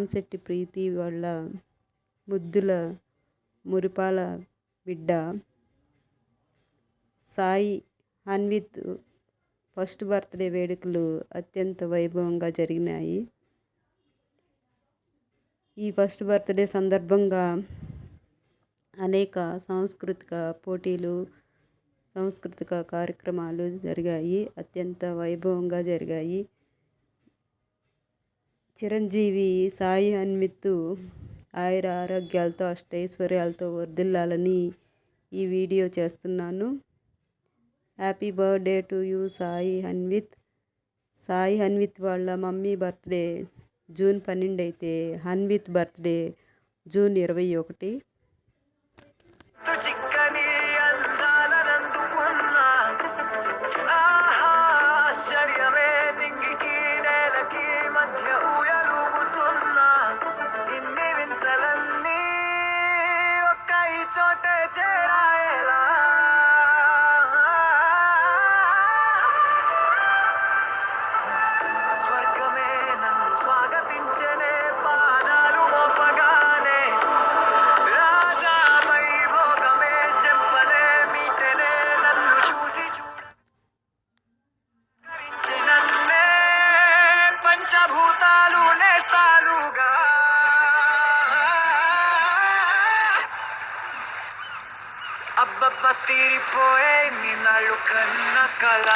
రామశెట్టి ప్రీతి వాళ్ళ ముద్దుల మురిపాల బిడ్డ సాయి అన్విత్ ఫస్ట్ బర్త్డే వేడుకలు అత్యంత వైభవంగా జరిగినాయి. ఈ ఫస్ట్ బర్త్డే సందర్భంగా అనేక సాంస్కృతిక పోటీలు, సాంస్కృతిక కార్యక్రమాలు జరిగాయి. అత్యంత వైభవంగా జరిగాయి. చిరంజీవి సాయి అన్విత్ ఆయుర ఆరోగ్యాలతో అష్టైశ్వర్యాలతో వర్ధిల్లాలని ఈ వీడియో చేస్తున్నాను. Happy birthday to you Sai Anvith. Sai Anvith వాళ్ళ మమ్మీ బర్త్డే జూన్ 12 అయితే అన్విత్ బర్త్డే జూన్ 21. స్వాగతించనే పాదాలు మోపగానే రాజా వైభోగమే చెప్పలే మీటనే నన్ను చూసి చూడరించినన్నే పంచభూతాలు నేస్తాలుగా అబ్బబ్బ తీరిపోయే నిన్నలు కన్న కళ